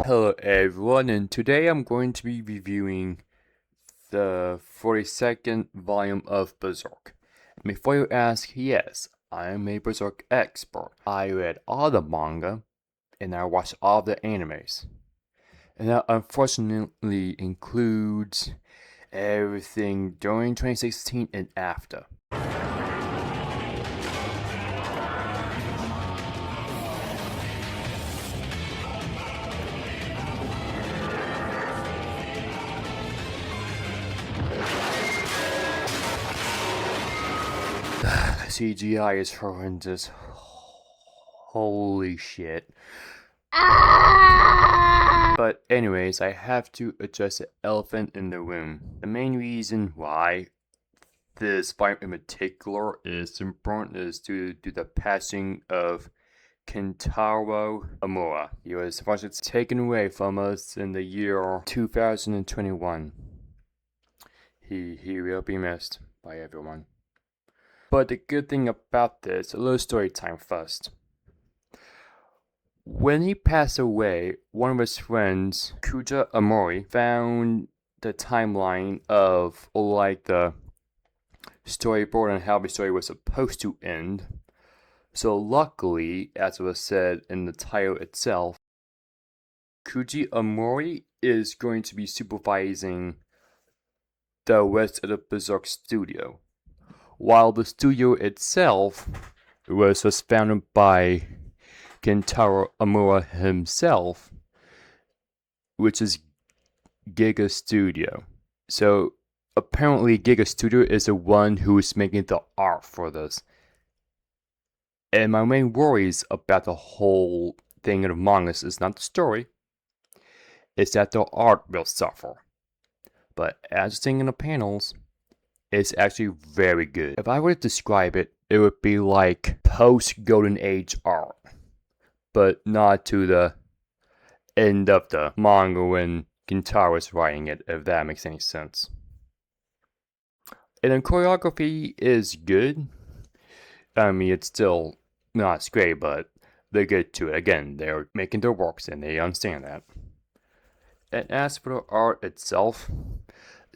Hello everyone, and today I'm going to be reviewing the 42nd volume of Berserk. Before you ask, yes, I am a Berserk expert. I read all the manga, and I watched all the animes. And that unfortunately includes everything during 2016 and after. CGI is horrendous. Holy shit. But anyways, I have to address the elephant in the room. The main reason why this volume in particular is important is due to the passing of Kentaro Amura. He was unfortunately taken away from us in the year 2021. He will be missed by everyone. But the good thing about this, a little story time first. When he passed away, one of his friends, Kuja Amori, found the timeline of like the storyboard and how the story was supposed to end. So luckily, as was said in the title itself, Kuji Amori is going to be supervising the rest of the Berserk studio. While the studio itself was founded by Kentaro Amura himself, which is Giga Studio. So apparently Giga Studio is the one who is making the art for this. And my main worries about the whole thing in the mangas is not the story, it's that the art will suffer. But as seen in the panels, it's actually very good. If I were to describe it, it would be like post-Golden Age art, but not to the end of the manga when Kentaro was writing it, if that makes any sense. And the choreography is good. I mean, it's still not as great, but they're good to it. Again, they're making their works and they understand that. And as for the art itself,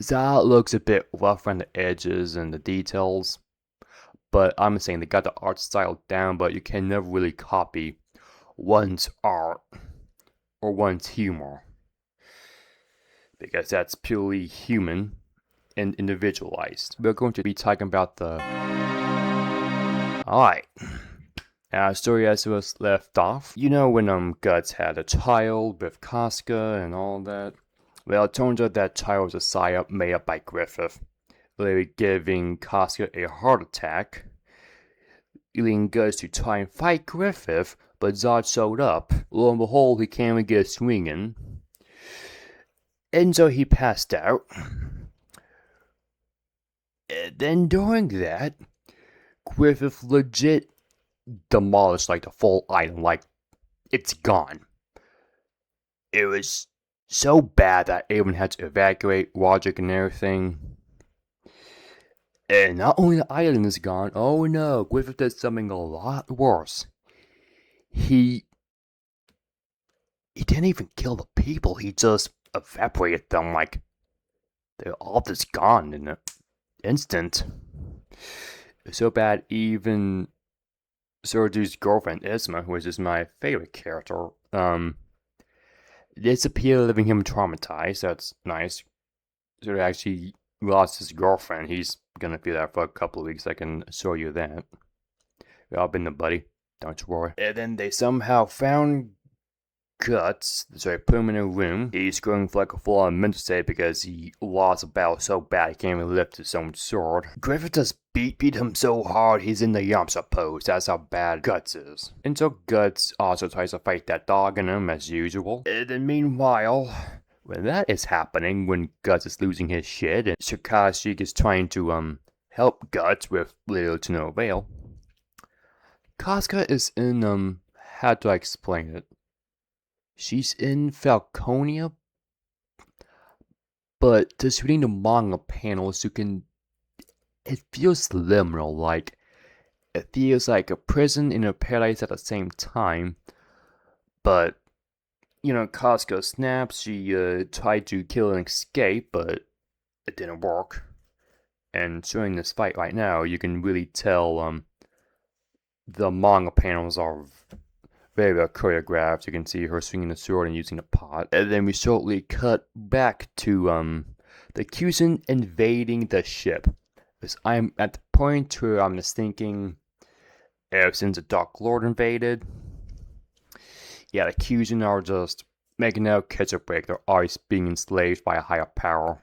that looks a bit rough on the edges and the details. But I'm saying they got the art style down, but you can never really copy one's art or one's humor, because that's purely human and individualized. We're going to be talking about the... Alright. Story as it was left off. You know when Guts had a child with Casca and all that? Well, it turns out that child was a psyop made up by Griffith, literally giving Casca a heart attack, leading Guts to try and fight Griffith, but Zod showed up. Lo and behold, he can't even get a swing in. And so he passed out. And then during that, Griffith legit demolished like the full item, like it's gone. It was so bad that I even had to evacuate Logic and everything. And not only the item is gone, oh no, Griffith did something a lot worse. He didn't even kill the people, he just evaporated them like they're all just gone in an instant. It's so bad even Sergio's girlfriend Isma, which is my favorite character, disappeared, leaving him traumatized. That's nice. So he actually lost his girlfriend. He's gonna be there for a couple of weeks, I can assure you that. We've all been the buddy, don't you worry. And then they somehow found Guts, so I put him in a room. He's going for like a full-on mental state because he lost a battle so bad he can't even lift his own sword. Griffith just beat him so hard he's in the Yamcha pose. That's how bad Guts is. And so Guts also tries to fight that dog in him as usual. And then meanwhile, when that is happening, when Guts is losing his shit and Shikashi is trying to help Guts with little to no avail, Casca is in how do I explain it? She's in Falconia, but just reading the manga panels, it feels liminal, like, it feels like a prison and a paradise at the same time, but Casca snaps. She tried to kill and escape, but it didn't work. And during this fight right now, you can really tell the manga panels are very well choreographed. You can see her swinging the sword and using the pot. And then we shortly cut back to the Kyusen invading the ship. Because I'm at the point where I'm just thinking, ever since the Dark Lord invaded, yeah, the Kyusen are just making no catch or break. They're always being enslaved by a higher power.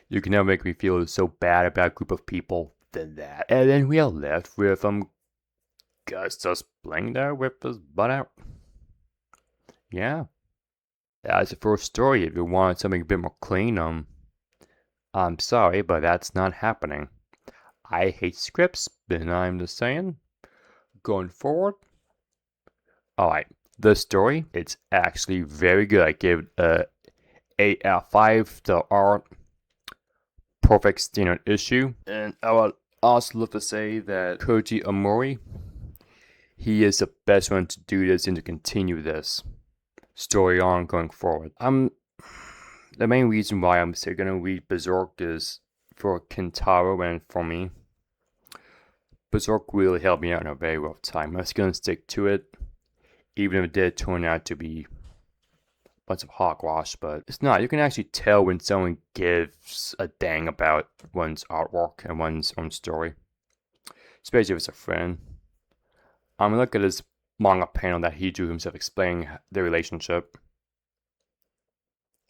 You can never make me feel so bad about a group of people than that. And then we are left with Gus just playing there with his butt out. Yeah. That's the first story. If you wanted something a bit more clean, I'm sorry, but that's not happening. I hate scripts, but I'm just saying. Going forward. Alright. The story, it's actually very good. I give it 8 out of 5. The art, perfect standard issue. And I would also love to say that Koji Amori, he is the best one to do this and to continue this story on going forward. The main reason why I'm still gonna read Berserk is for Kentaro and for me. Berserk really helped me out in a very rough time. I'm just gonna stick to it, even if it did turn out to be a bunch of hogwash, but it's not. You can actually tell when someone gives a dang about one's artwork and one's own story, especially if it's a friend. I'm gonna look at this manga panel that he drew himself explaining their relationship.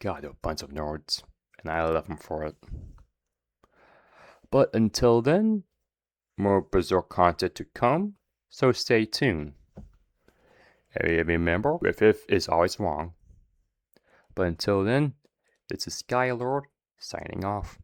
God, they're a bunch of nerds, and I love them for it. But until then, more Berserk content to come, so stay tuned. And remember, reveiw is always wrong. But until then, this is Skylord signing off.